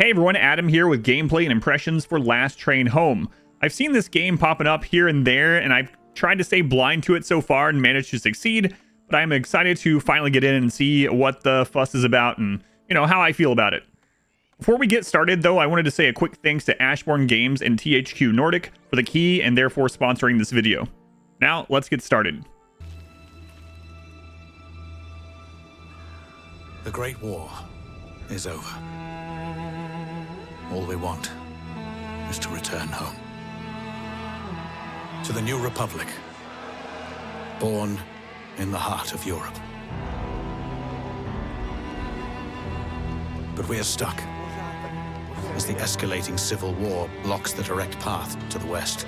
Hey everyone, Adam here with gameplay and impressions for Last Train Home. I've seen this game popping up here and there, and I've tried to stay blind to it so far and managed to succeed, but I'm excited to finally get in and see what the fuss is about and, how I feel about it. Before we get started, though, I wanted to say a quick thanks to Ashbourne Games and THQ Nordic for the key and therefore sponsoring this video. Now, let's get started. The Great War is over. All we want is to return home. To the new republic, born in the heart of Europe. But we are stuck as the escalating civil war blocks the direct path to the west.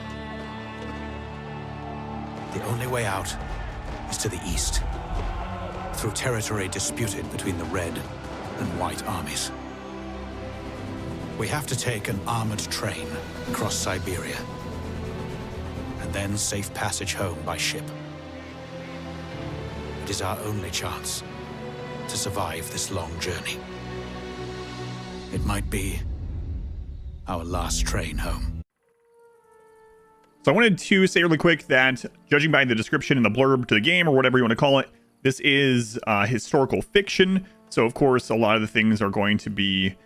The only way out is to the east, through territory disputed between the Red and White armies. We have to take an armored train across Siberia, and then safe passage home by ship. It is our only chance to survive this long journey. It might be our last train home. So I wanted to say really quick that, judging by the description and the blurb to the game, or whatever you want to call it, this is historical fiction. So of course, a lot of the things are going to be,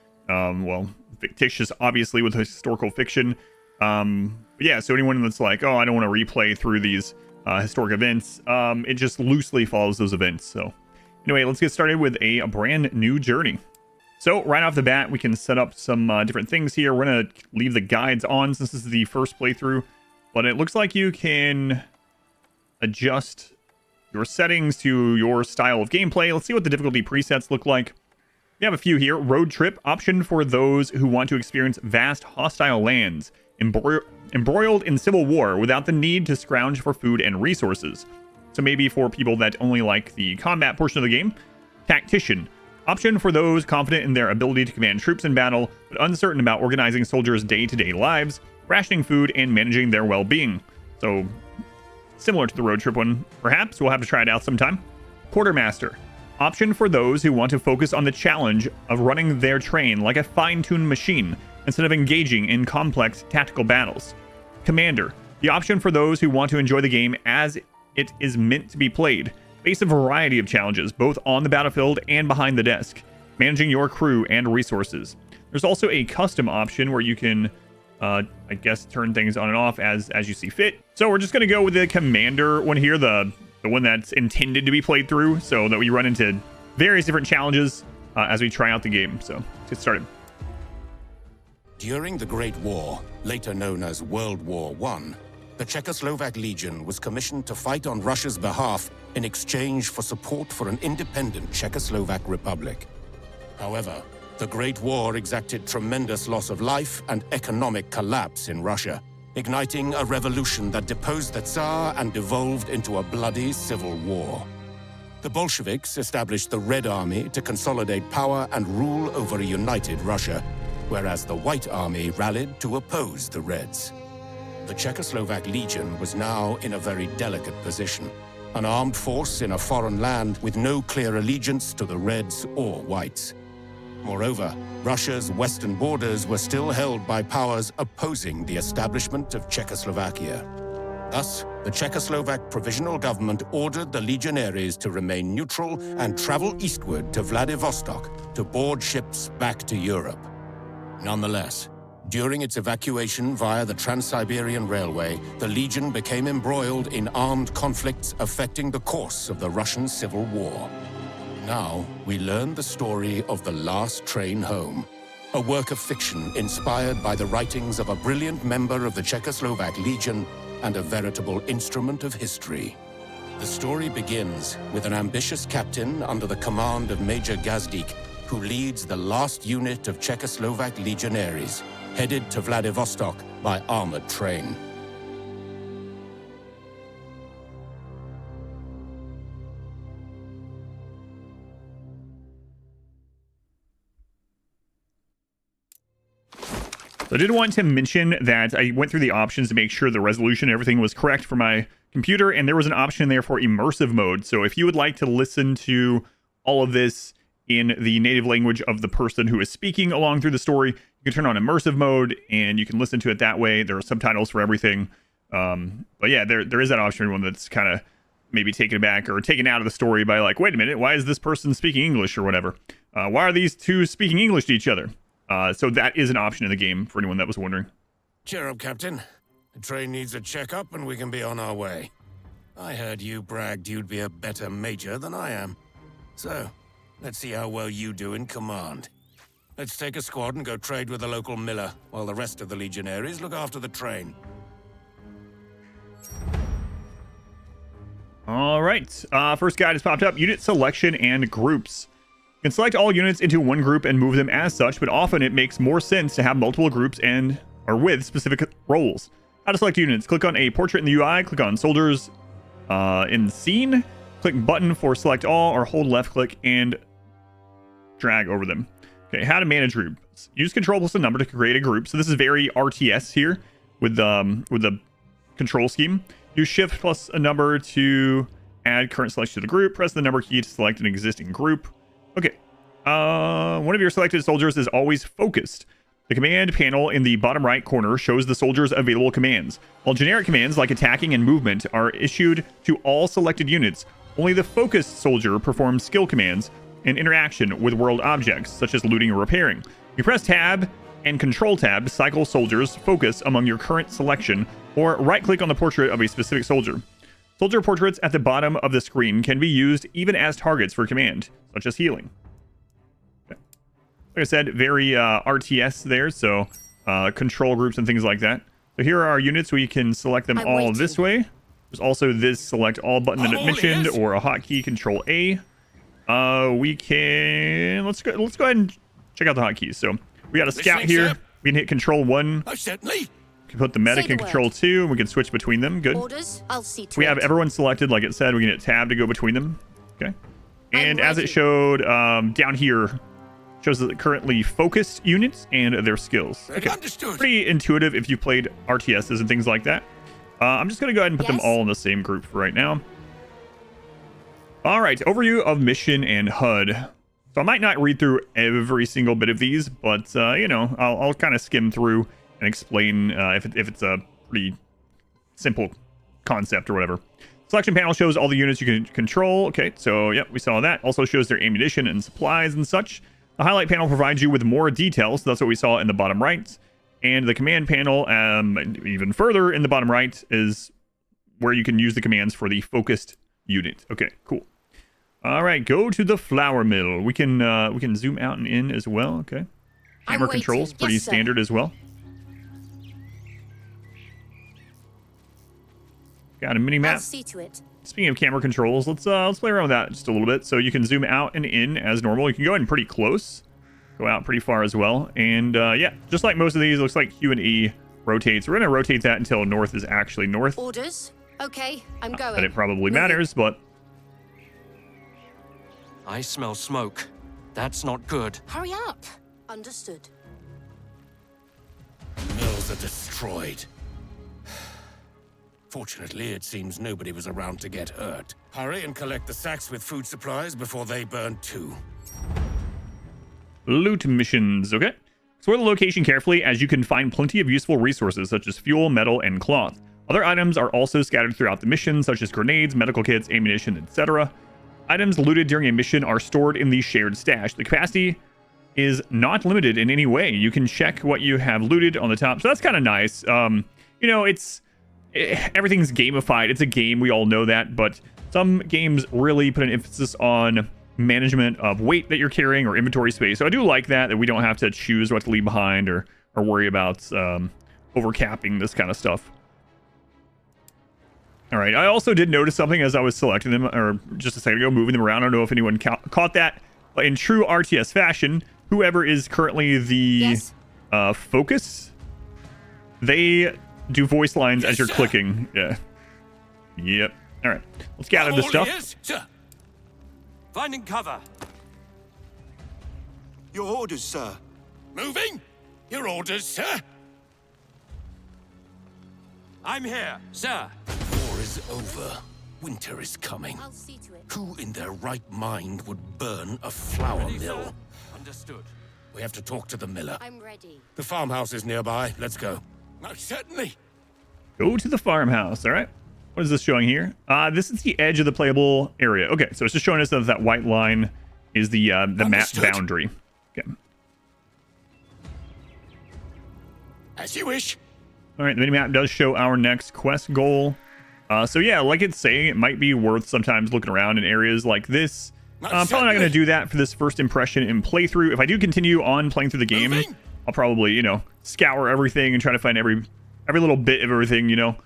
fictitious, obviously, with historical fiction. Yeah, so anyone that's like, oh, I don't want to replay through these historic events, it just loosely follows those events. So anyway, let's get started with a brand new journey. So right off the bat, we can set up some different things here. We're going to leave the guides on since this is the first playthrough, but it looks like you can adjust your settings to your style of gameplay. Let's see what the difficulty presets look like. We have a few here. Road trip, option for those who want to experience vast hostile lands, embroiled in civil war without the need to scrounge for food and resources. So maybe for people that only like the combat portion of the game. Tactician, option for those confident in their ability to command troops in battle, but uncertain about organizing soldiers' day-to-day lives, rationing food, and managing their well-being. So similar to the road trip one, perhaps. We'll have to try it out sometime. Quartermaster, option for those who want to focus on the challenge of running their train like a fine-tuned machine instead of engaging in complex tactical battles. Commander, the option for those who want to enjoy the game as it is meant to be played. Face a variety of challenges, both on the battlefield and behind the desk, managing your crew and resources. There's also a custom option where you can, I guess, turn things on and off as you see fit. So we're just going to go with the Commander one here, the one that's intended to be played through, so that we run into various different challenges as we try out the game. So let's get started. During the Great War, later known as World War I, the Czechoslovak Legion was commissioned to fight on Russia's behalf in exchange for support for an independent Czechoslovak Republic. However, the Great War exacted tremendous loss of life and economic collapse in Russia, igniting a revolution that deposed the Tsar and devolved into a bloody civil war. The Bolsheviks established the Red Army to consolidate power and rule over a united Russia, whereas the White Army rallied to oppose the Reds. The Czechoslovak Legion was now in a very delicate position, an armed force in a foreign land with no clear allegiance to the Reds or Whites. Moreover, Russia's western borders were still held by powers opposing the establishment of Czechoslovakia. Thus, the Czechoslovak provisional government ordered the legionaries to remain neutral and travel eastward to Vladivostok to board ships back to Europe. Nonetheless, during its evacuation via the Trans-Siberian Railway, the Legion became embroiled in armed conflicts affecting the course of the Russian Civil War. Now, we learn the story of The Last Train Home, a work of fiction inspired by the writings of a brilliant member of the Czechoslovak Legion and a veritable instrument of history. The story begins with an ambitious captain under the command of Major Gazdik, who leads the last unit of Czechoslovak legionaries, headed to Vladivostok by armored train. So I did want to mention that I went through the options to make sure the resolution and everything was correct for my computer, and there was an option there for immersive mode. So if you would like to listen to all of this in the native language of the person who is speaking along through the story. You can turn on immersive mode and you can listen to it that way. There are subtitles for everything. But yeah, there is that option for anyone that's kind of maybe taken back or taken out of the story by like, wait a minute, why is this person speaking English or whatever? Why are these two speaking English to each other? So that is an option in the game for anyone that was wondering. Cheer up, Captain. The train needs a checkup and we can be on our way. I heard you bragged you'd be a better major than I am. So, let's see how well you do in command. Let's take a squad and go trade with the local miller, while the rest of the legionaries look after the train. All right. First guide has popped up. Unit selection and groups. You can select all units into one group and move them as such, but often it makes more sense to have multiple groups or with specific roles. How to select units. Click on a portrait in the UI. Click on soldiers in the scene. Click button for select all, or hold left click and drag over them. Okay, how to manage groups. Use control plus a number to create a group. So this is very RTS here with the control scheme. Use shift plus a number to add current selection to the group. Press the number key to select an existing group. Okay. One of your selected soldiers is always focused. The command panel in the bottom right corner shows the soldier's available commands. While generic commands like attacking and movement are issued to all selected units, only the focused soldier performs skill commands and interaction with world objects, such as looting or repairing. You press tab and control tab to cycle soldiers' focus among your current selection, or right-click on the portrait of a specific soldier. Soldier portraits at the bottom of the screen can be used even as targets for command, such as healing. Okay. Like I said, very RTS there, so control groups and things like that. So here are our units. We can select them all this way. There's also this select all button that it mentioned, or a hotkey, control A. We can let's go ahead and check out the hotkeys. So we got a scout here. We can hit control 1. Certainly. We can put the medic in control 2, and we can switch between them. Good. Orders, I'll see to We it. have everyone selected, like it said. We can hit tab to go between them. Okay. And as it showed down here, shows the currently focused units and their skills. Okay. Understood. Pretty intuitive if you played RTSs and things like that. I'm just going to go ahead and put them all in the same group for right now. All right, overview of mission and HUD. So I might not read through every single bit of these, but, you know, I'll kind of skim through and explain if it's a pretty simple concept or whatever. Selection panel shows all the units you can control. Okay, so, yep, we saw that. Also shows their ammunition and supplies and such. The highlight panel provides you with more details. So that's what we saw in the bottom right. And the command panel, even further in the bottom right, is where you can use the commands for the focused unit. Okay, cool. All right, go to the flour mill. We can zoom out and in as well. Okay. Camera controls, pretty standard as well. Got a mini map. I'll see to it. Speaking of camera controls, let's play around with that just a little bit. So you can zoom out and in as normal. You can go in pretty close, go out pretty far as well. And yeah, just like most of these, it looks like Q and E rotates. We're gonna rotate that until north is actually north. Orders. Okay, I'm going. But it probably matters, but I smell smoke. That's not good. Hurry up. Understood. Mills are destroyed. Fortunately, it seems nobody was around to get hurt. Hurry and collect the sacks with food supplies before they burn too. loot missions. Okay. Explore the location carefully, as you can find plenty of useful resources such as fuel, metal, and cloth. Other items are also scattered throughout the mission, such as grenades, medical kits, ammunition, etc. Items looted during a mission are stored in the shared stash. The capacity is not limited in any way. You can check what you have looted on the top, so that's kind of nice. You know, everything's gamified. It's a game, we all know that, but some games really put an emphasis on management of weight that you're carrying or inventory space. So I do like that we don't have to choose what to leave behind or worry about overcapping this kind of stuff. All right, I also did notice something as I was selecting them, or just a second ago, moving them around. I don't know if anyone caught that, but in true RTS fashion, whoever is currently the focus, they do voice lines as you're clicking. Yeah. Yep. All right, let's gather this stuff. Finding cover. Your orders, sir. Moving? Your orders, sir? I'm here, sir. War is over. Winter is coming. I'll see to it. Who in their right mind would burn a flour Ready, mill? sir? Understood. We have to talk to the miller. I'm ready. The farmhouse is nearby. Let's go. Certainly. Go to the farmhouse. All right. What is this showing here? This is the edge of the playable area. Okay, so it's just showing us that that white line is the map Understood. boundary. Okay. As you wish. All right, the minimap does show our next quest goal. So yeah, like it's saying, it might be worth sometimes looking around in areas like this. I'm probably not going to do that for this first impression in playthrough. If I do continue on playing through the game, Moving. I'll probably, you know, scour everything and try to find every little bit of everything, you know,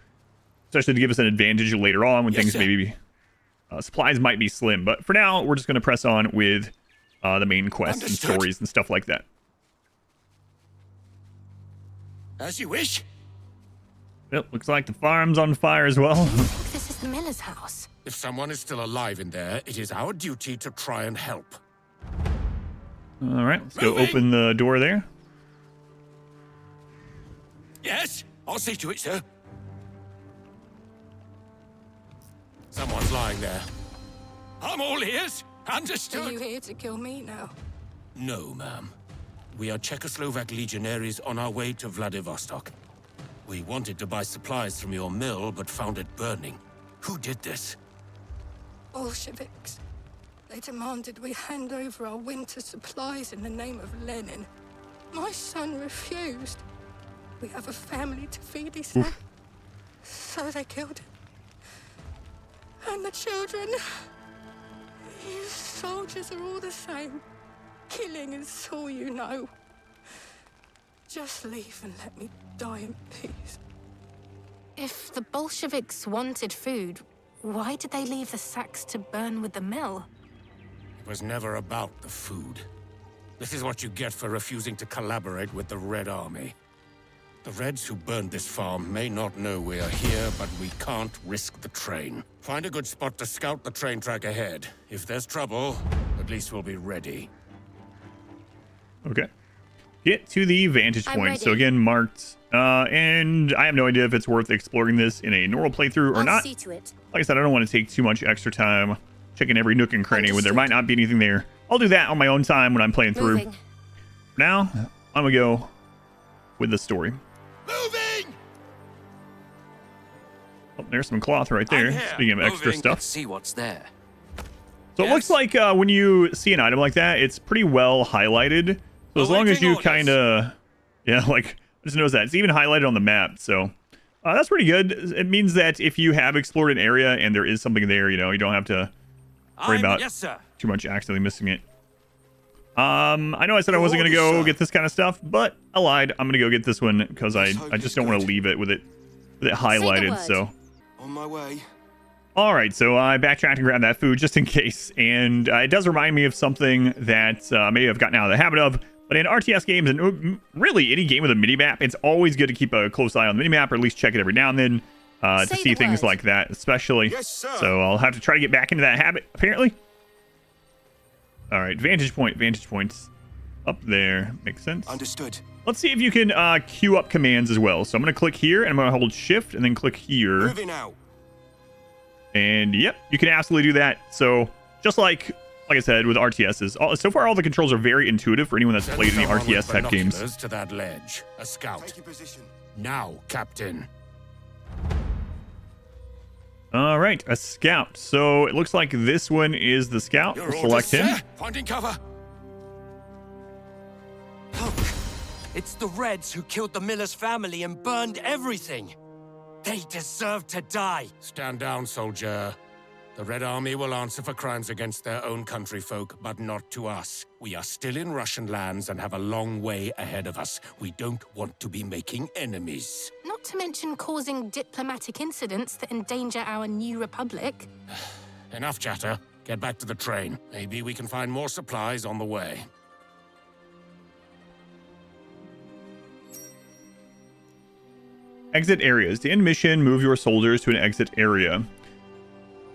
especially to give us an advantage later on when Yes, things sir. maybe supplies might be slim. But for now, we're just going to press on with the main quests Understood. and stories and stuff like that. As you wish. Well, looks like the farm's on fire as well. This is the miller's house. If someone is still alive in there, it is our duty to try and help. All right, let's go Moving. open the door there. Yes, I'll see to it, sir. Someone's lying there. I'm all ears. Are Understood. you here to kill me now? No, ma'am. We are Czechoslovak legionaries on our way to Vladivostok. We wanted to buy supplies from your mill, but found it burning. Who did this? Bolsheviks. They demanded we hand over our winter supplies in the name of Lenin. My son refused. We have a family to feed, he said. So they killed him. And the children. You soldiers are all the same. Killing is all you know. Just leave and let me die in peace. If the Bolsheviks wanted food, why did they leave the sacks to burn with the mill? It was never about the food. This is what you get for refusing to collaborate with the Red Army. The Reds who burned this farm may not know we are here, but we can't risk the train. Find a good spot to scout the train track ahead. If there's trouble, at least we'll be ready. Okay. Get to the vantage I'm point. So ready. again, marked. And I have no idea if it's worth exploring this in a normal playthrough or I'll not. see to it. Like I said, I don't want to take too much extra time checking every nook and cranny when there Understood. might not be anything there. I'll do that on my own time when I'm playing through. Moving. Now, I'm going to go with the story. Moving! Oh, there's some cloth right there. I'm here. Speaking of extra Moving. stuff. Let's see what's there. So it looks like when you see an item like that, it's pretty well highlighted. So as long as Awaiting you orders. kind of, yeah, like, I just noticed that. It's even highlighted on the map. So that's pretty good. It means that if you have explored an area and there is something there, you know, you don't have to worry about Yes, sir. too much accidentally missing it. I know I said I wasn't going to go get this kind of stuff, but I lied. I'm going to go get this one because I just don't want to leave it with it highlighted. word. So. On my way. All right, so I backtracked and grabbed that food just in case, and it does remind me of something that maybe I've gotten out of the habit of, but in RTS games, and really any game with a minimap, it's always good to keep a close eye on the minimap, or at least check it every now and then to Say see the things word. like that, especially. Yes, sir. So I'll have to try to get back into that habit, apparently. All right, vantage points up there. Makes sense. Understood. Let's see if you can queue up commands as well. So I'm going to click here, and I'm going to hold shift, and then click here. Moving out. And yep, you can absolutely do that. So just like I said with RTSs, so far all the controls are very intuitive for anyone that's Send played any someone with RTS type games. binoculars to that ledge. A scout. Take your position. Now, Captain. All right, a scout. So it looks like this one is the scout. Your We'll orders, select him. sir. Finding cover. Look, it's the Reds who killed the miller's family and burned everything. They deserve to die. Stand down, soldier. The Red Army will answer for crimes against their own countryfolk, but not to us. We are still in Russian lands and have a long way ahead of us. We don't want to be making enemies. Not to mention causing diplomatic incidents that endanger our new republic. Enough chatter. Get back to the train. Maybe we can find more supplies on the way. Exit areas. To end mission, move your soldiers to an exit area.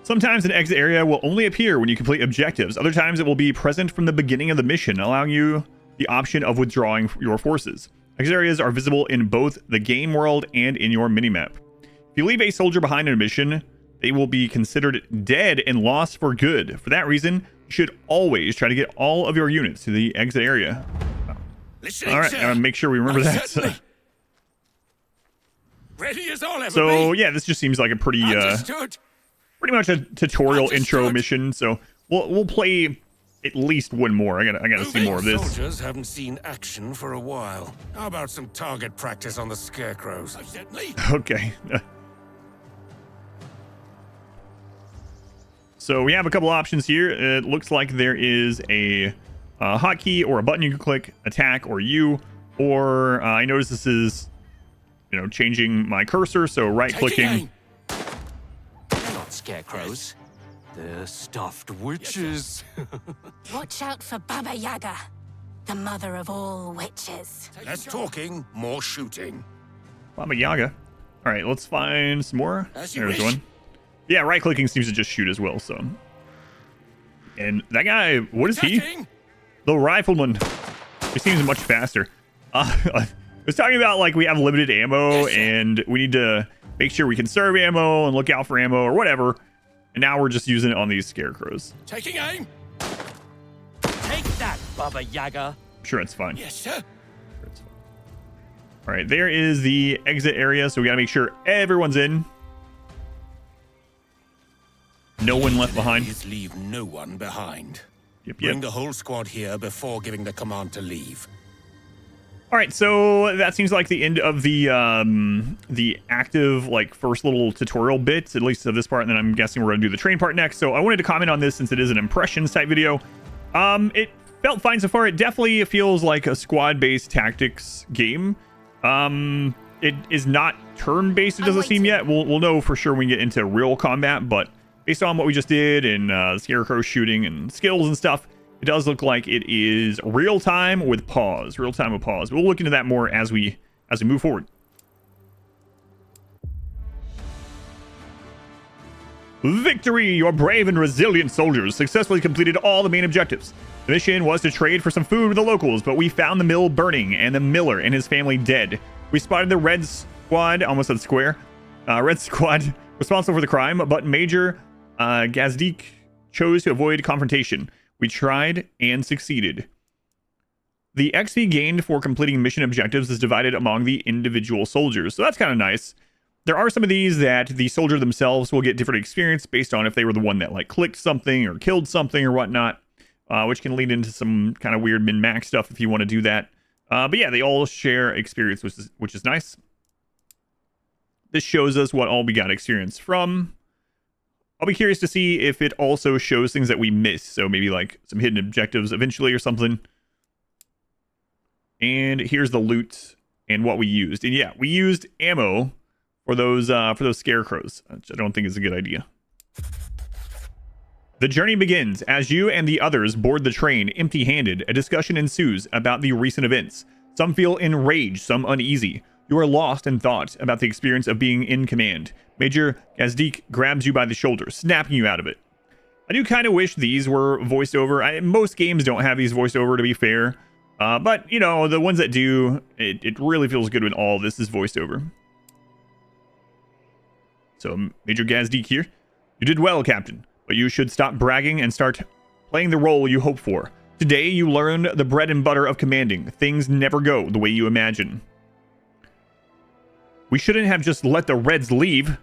Sometimes an exit area will only appear when you complete objectives. Other times it will be present from the beginning of the mission, allowing you the option of withdrawing your forces. Exit areas are visible in both the game world and in your minimap. If you leave a soldier behind in a mission, they will be considered dead and lost for good. For that reason, you should always try to get all of your units to the exit area. Listening, All right, sir. make sure we remember that. Certainly. Ready as I'll ever So be. yeah, this just seems like a pretty Understood. pretty much a tutorial intro Understood. mission. So we'll play at least one more. I gotta see more of this. Soldiers haven't seen action for a while. How about some target practice on the scarecrows? Certainly. Okay. So we have a couple options here. It looks like there is a hotkey or a button you can click, attack or U, or I notice this is, changing my cursor. So right clicking. They're not scarecrows. They're stuffed witches. Watch out for Baba Yaga, the mother of all witches. Less talking, more shooting. Baba Yaga. All right, let's find some more. As you There's wish. one. Yeah, right clicking seems to just shoot as well. So, and that guy, what is he? Attacking. The rifleman. He seems much faster. I was talking about like we have limited ammo Yes, sir. and we need to make sure we conserve ammo and look out for ammo or whatever. And now we're just using it on these scarecrows. Taking aim. Take that, Baba Yaga. I'm sure it's fine. Yes, sir. All right, there is the exit area, so we gotta make sure everyone's in. No one left behind. Please leave no one behind. Yep, Bring yep. the whole squad here before giving the command to leave. All right, so that seems like the end of the active like first little tutorial bit, at least of this part, and then I'm guessing we're gonna do the train part next. So I wanted to comment on this since it is an impressions type video. It felt fine so far. It definitely feels like a squad-based tactics game. It is not turn-based, it doesn't seem yet. We'll know for sure when we get into real combat, but based on what we just did and scarecrow shooting and skills and stuff, it does look like it is real time with pause. Real time with pause. We'll look into that more as we move forward. Victory! Your brave and resilient soldiers successfully completed all the main objectives. The mission was to trade for some food with the locals, but we found the mill burning and the miller and his family dead. We spotted the Red Squad, almost said square, Red Squad responsible for the crime, but Major Gazdik chose to avoid confrontation. We tried and succeeded. The XP gained for completing mission objectives is divided among the individual soldiers, so that's kind of nice. There are some of these that the soldier themselves will get different experience based on if they were the one that like clicked something or killed something or whatnot, which can lead into some kind of weird min-max stuff if you want to do that. But yeah, they all share experience, which is nice. This shows us what all we got experience from. I'll be curious to see if it also shows things that we missed. So maybe like some hidden objectives eventually or something. And here's the loot and what we used. And yeah, we used ammo for those scarecrows, which I don't think is a good idea. The journey begins as you and the others board the train empty-handed. A discussion ensues about the recent events. Some feel enraged, some uneasy. You are lost in thought about the experience of being in command. Major Gazdik grabs you by the shoulder, snapping you out of it. I do kind of wish these were voiced over. Most games don't have these voiced over, to be fair. But, you know, the ones that do, it really feels good when all this is voiced over. So, Major Gazdik here. You did well, Captain, but you should stop bragging and start playing the role you hope for. Today, you learned the bread and butter of commanding. Things never go the way you imagine. We shouldn't have just let the Reds leave.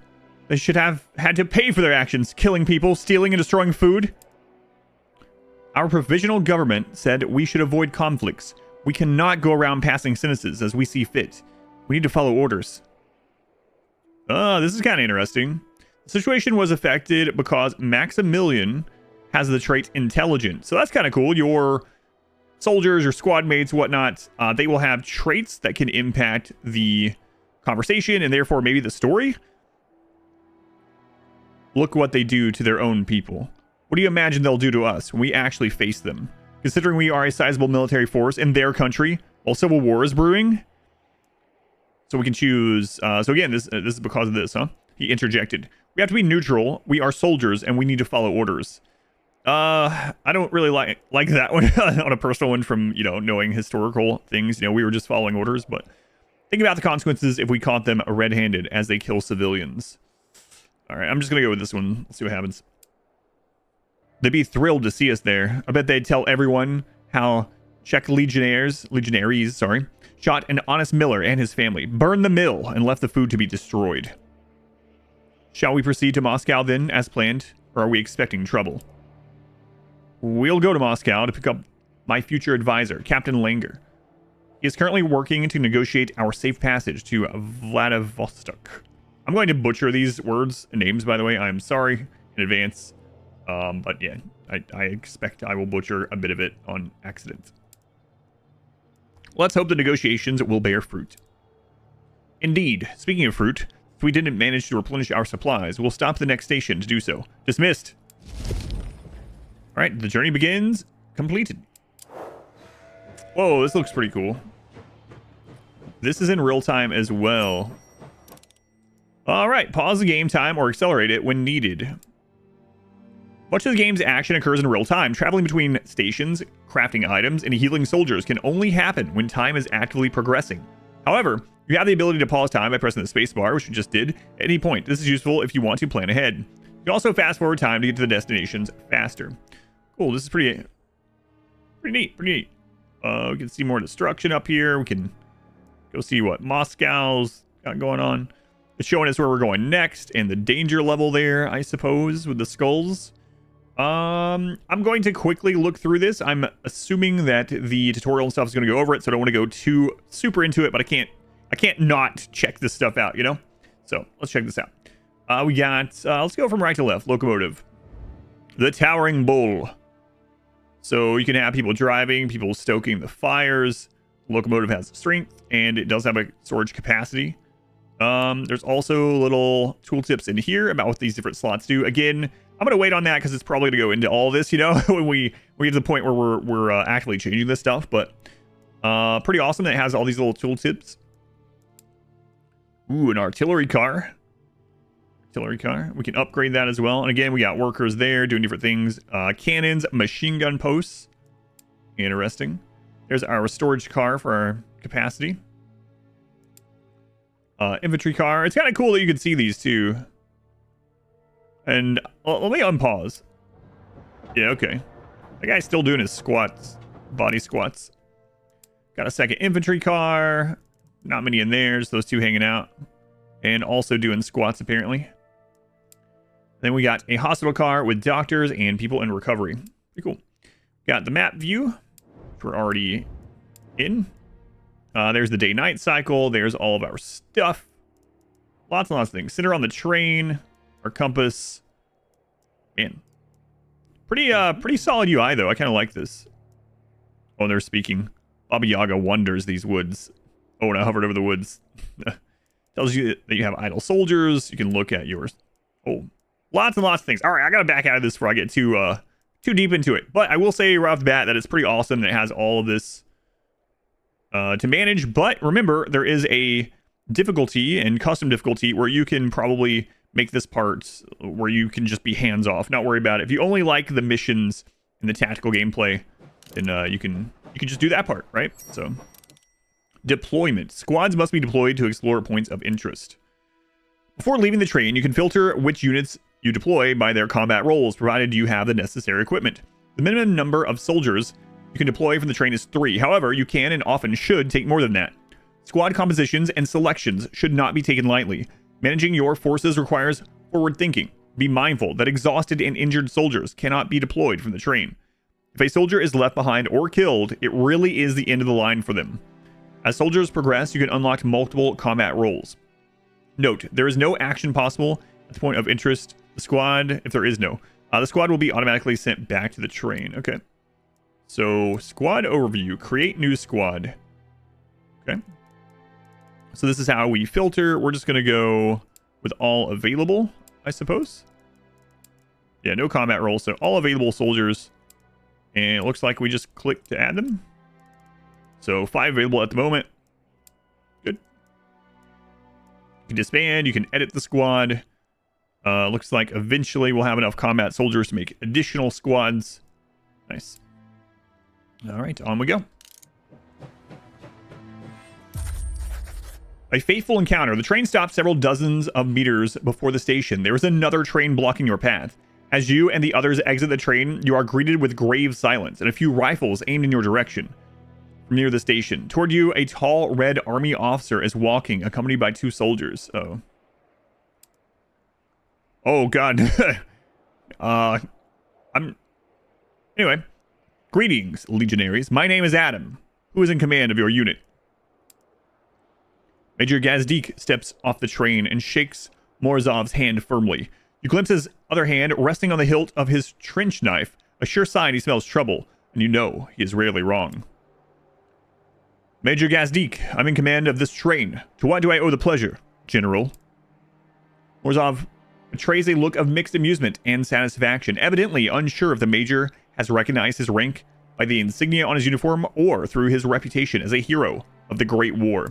They should have had to pay for their actions, killing people, stealing and destroying food. Our provisional government said we should avoid conflicts. We cannot go around passing sentences as we see fit. We need to follow orders. This is kind of interesting. The situation was affected because Maximilian has the trait intelligent. So that's kind of cool. Your soldiers, your squad mates, whatnot, they will have traits that can impact the conversation and therefore maybe the story. Look what they do to their own people. What do you imagine they'll do to us when we actually face them? Considering we are a sizable military force in their country while civil war is brewing. So we can choose. So again, this is because of this, huh? He interjected. We have to be neutral. We are soldiers and we need to follow orders. I don't really like that one on a personal one from, you know, knowing historical things. You know, we were just following orders, but think about the consequences if we caught them red-handed as they kill civilians. All right, I'm just going to go with this one. Let's see what happens. They'd be thrilled to see us there. I bet they'd tell everyone how Czech legionaries, shot an honest miller and his family, burned the mill, and left the food to be destroyed. Shall we proceed to Moscow then, as planned, or are we expecting trouble? We'll go to Moscow to pick up my future advisor, Captain Langer. He is currently working to negotiate our safe passage to Vladivostok. I'm going to butcher these words and names, by the way. I'm sorry in advance. But yeah, I expect I will butcher a bit of it on accident. Let's hope the negotiations will bear fruit. Indeed, speaking of fruit, if we didn't manage to replenish our supplies, we'll stop at the next station to do so. Dismissed. Alright, the journey begins. Completed. Whoa, this looks pretty cool. This is in real time as well. Alright, pause the game time or accelerate it when needed. Much of the game's action occurs in real time. Traveling between stations, crafting items, and healing soldiers can only happen when time is actively progressing. However, you have the ability to pause time by pressing the spacebar, which we just did, at any point. This is useful if you want to plan ahead. You can also fast forward time to get to the destinations faster. Cool, this is pretty neat, pretty neat. We can see more destruction up here. We can go see what Moscow's got going on. It's showing us where we're going next and the danger level there, I suppose, with the skulls. I'm going to quickly look through this. I'm assuming that the tutorial and stuff is going to go over it, so I don't want to go too super into it, but I can't not check this stuff out, you know? So let's check this out. We got, let's go from right to left. Locomotive. The Towering Bull. So you can have people driving, people stoking the fires. Locomotive has strength, and it does have a storage capacity. There's also little tooltips in here about what these different slots do. Again, I'm going to wait on that because it's probably going to go into all this, you know, when we get to the point where we're actively changing this stuff. But pretty awesome that it has all these little tooltips. Ooh, an artillery car. Artillery car. We can upgrade that as well. And again, we got workers there doing different things. Cannons, machine gun posts. Interesting. There's our storage car for our capacity. Infantry car. It's kind of cool that you can see these too. And let me unpause. Yeah, okay. That guy's still doing his squats, body squats. Got a second infantry car. Not many in there, just those two hanging out. And also doing squats, apparently. Then we got a hospital car with doctors and people in recovery. Pretty cool. Got the map view, which we're already in. There's the day-night cycle. There's all of our stuff. Lots and lots of things. Center on the train. Our compass. Man. Pretty solid UI, though. I kind of like this. Oh, they're speaking. Baba Yaga wanders these woods. Oh, and I hovered over the woods. Tells you that you have idle soldiers. You can look at yours. Oh, lots and lots of things. All right, I got to back out of this before I get too deep into it. But I will say right off the bat that it's pretty awesome that it has all of this to manage. But remember, there is a difficulty and custom difficulty where you can probably make this part where you can just be hands off, not worry about it. If you only like the missions and the tactical gameplay, then you can just do that part, right? So deployment. Squads must be deployed to explore points of interest. Before leaving the train, you can filter which units you deploy by their combat roles, provided you have the necessary equipment. The minimum number of soldiers you can deploy from the train is 3. However, you can and often should take more than that. Squad compositions and selections should not be taken lightly. Managing your forces requires forward thinking. Be mindful that exhausted and injured soldiers cannot be deployed from the train. If a soldier is left behind or killed, it really is the end of the line for them. As soldiers progress, you can unlock multiple combat roles. Note, there is no action possible at the point of interest. The squad, if there is no, the squad will be automatically sent back to the train. Okay. So, squad overview. Create new squad. Okay. So this is how we filter. We're just going to go with all available, I suppose. Yeah, no combat roles. So all available soldiers. And it looks like we just click to add them. So 5 available at the moment. Good. You can disband. You can edit the squad. Looks like eventually we'll have enough combat soldiers to make additional squads. Nice. All right, on we go. A fateful encounter. The train stopped several dozens of meters before the station. There is another train blocking your path. As you and the others exit the train, you are greeted with grave silence and a few rifles aimed in your direction. From near the station, toward you, a tall red army officer is walking, accompanied by 2 soldiers. Oh god. Anyway. Greetings, legionaries. My name is Adam. Who is in command of your unit? Major Gazdik steps off the train and shakes Morozov's hand firmly. You glimpse his other hand resting on the hilt of his trench knife, a sure sign he smells trouble, and you know he is rarely wrong. Major Gazdik, I'm in command of this train. To what do I owe the pleasure, General? Morozov betrays a look of mixed amusement and satisfaction, evidently unsure if the major has recognized his rank by the insignia on his uniform or through his reputation as a hero of the Great War.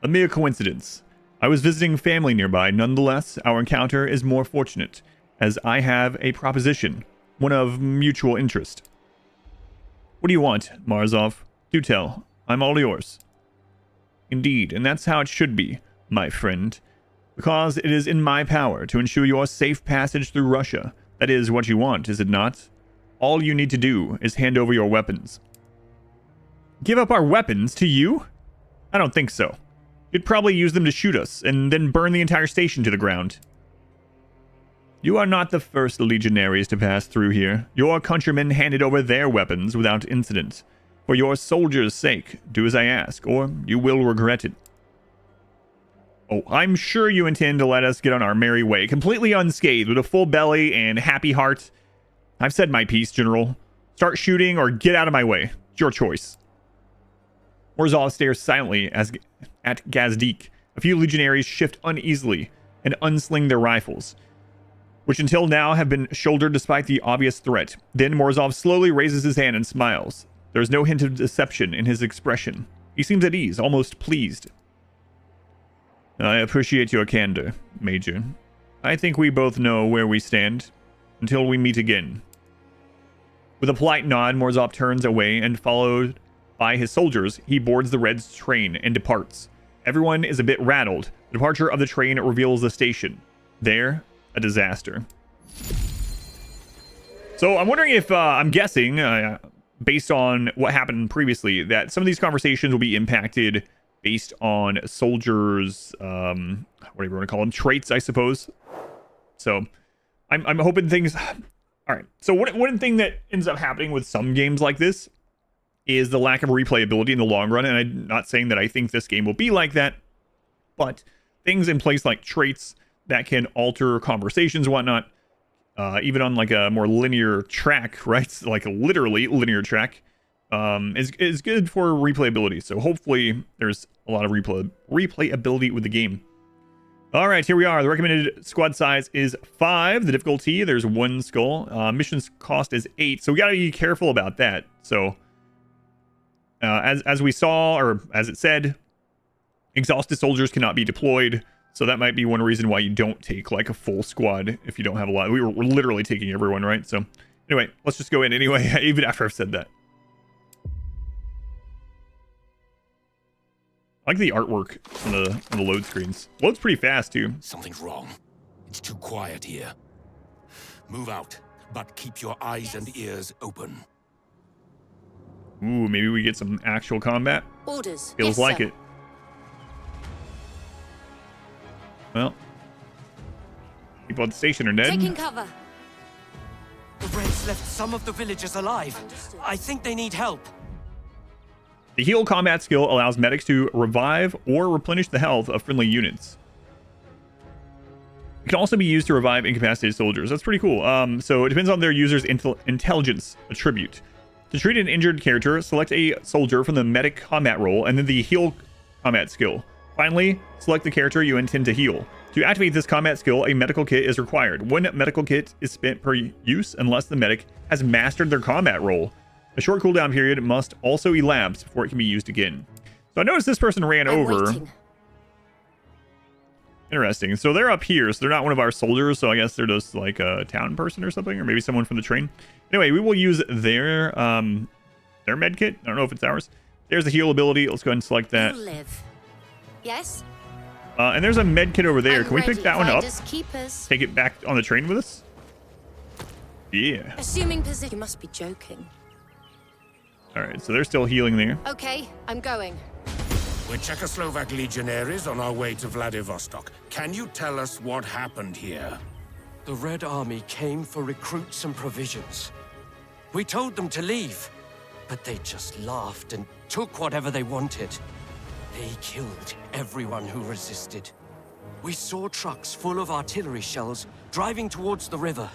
A mere coincidence. I was visiting family nearby. Nonetheless, our encounter is more fortunate, as I have a proposition, one of mutual interest. What do you want, Morozov? Do tell. I'm all yours. Indeed, and that's how it should be, my friend. Because it is in my power to ensure your safe passage through Russia. That is what you want, is it not? All you need to do is hand over your weapons. Give up our weapons to you? I don't think so. You'd probably use them to shoot us, and then burn the entire station to the ground. You are not the first legionaries to pass through here. Your countrymen handed over their weapons without incident. For your soldiers' sake, do as I ask, or you will regret it. Oh, I'm sure you intend to let us get on our merry way, completely unscathed, with a full belly and happy heart. I've said my piece, General. Start shooting or get out of my way. It's your choice. Morozov stares silently at Gazdik. A few legionaries shift uneasily and unsling their rifles, which until now have been shouldered despite the obvious threat. Then Morozov slowly raises his hand and smiles. There is no hint of deception in his expression. He seems at ease, almost pleased. I appreciate your candor, Major. I think we both know where we stand, until we meet again. With a polite nod, Morozov turns away and, followed by his soldiers, he boards the Red's train and departs. Everyone is a bit rattled. The departure of the train reveals the station. There, a disaster. So I'm wondering if, I'm guessing, based on what happened previously, that some of these conversations will be impacted based on soldiers, whatever you want to call them, traits, I suppose. So I'm hoping things... All right. So one thing that ends up happening with some games like this is the lack of replayability in the long run. And I'm not saying that I think this game will be like that, but things in place like traits that can alter conversations and whatnot, even on like a more linear track, right? Like a literally linear track, is good for replayability. So hopefully there's a lot of replayability with the game. All right, here we are. The recommended squad size is 5. The difficulty, there's 1 skull. Missions cost is 8. So we got to be careful about that. So as we saw, or as it said, exhausted soldiers cannot be deployed. So that might be one reason why you don't take like a full squad if you don't have a lot. We're literally taking everyone, right? So anyway, let's just go in anyway, even after I've said that. I like the artwork on the load screens. Loads pretty fast too. Something's wrong. It's too quiet here. Move out, but keep your eyes and ears open. Ooh, maybe we get some actual combat. Orders. Feels yes, like sir. it. Well, people at the station are dead. Taking cover. The Reds left some of the villagers alive. Understood. I think they need help. The heal combat skill allows medics to revive or replenish the health of friendly units. It can also be used to revive incapacitated soldiers. That's pretty cool. So it depends on their user's intelligence attribute. To treat an injured character, select a soldier from the medic combat role and then the heal combat skill. Finally, select the character you intend to heal. To activate this combat skill, a medical kit is required. One medical kit is spent per use unless the medic has mastered their combat role. A short cooldown period must also elapse before it can be used again. So I noticed this person ran I'm over. waiting. Interesting. So they're up here, so they're not one of our soldiers, so I guess they're just like a town person or something, or maybe someone from the train. Anyway, we will use their med kit. I don't know if it's ours. There's the heal ability. Let's go ahead and select that. You live. Yes? And there's a med kit over there. I'm Can we pick ready. that one up? Finders keepers. Take it back on the train with us? Yeah. Assuming position. You must be joking. All right, so they're still healing there. Okay, I'm going. We're Czechoslovak legionaries on our way to Vladivostok. Can you tell us what happened here? The Red Army came for recruits and provisions. We told them to leave, but they just laughed and took whatever they wanted. They killed everyone who resisted. We saw trucks full of artillery shells driving towards the river.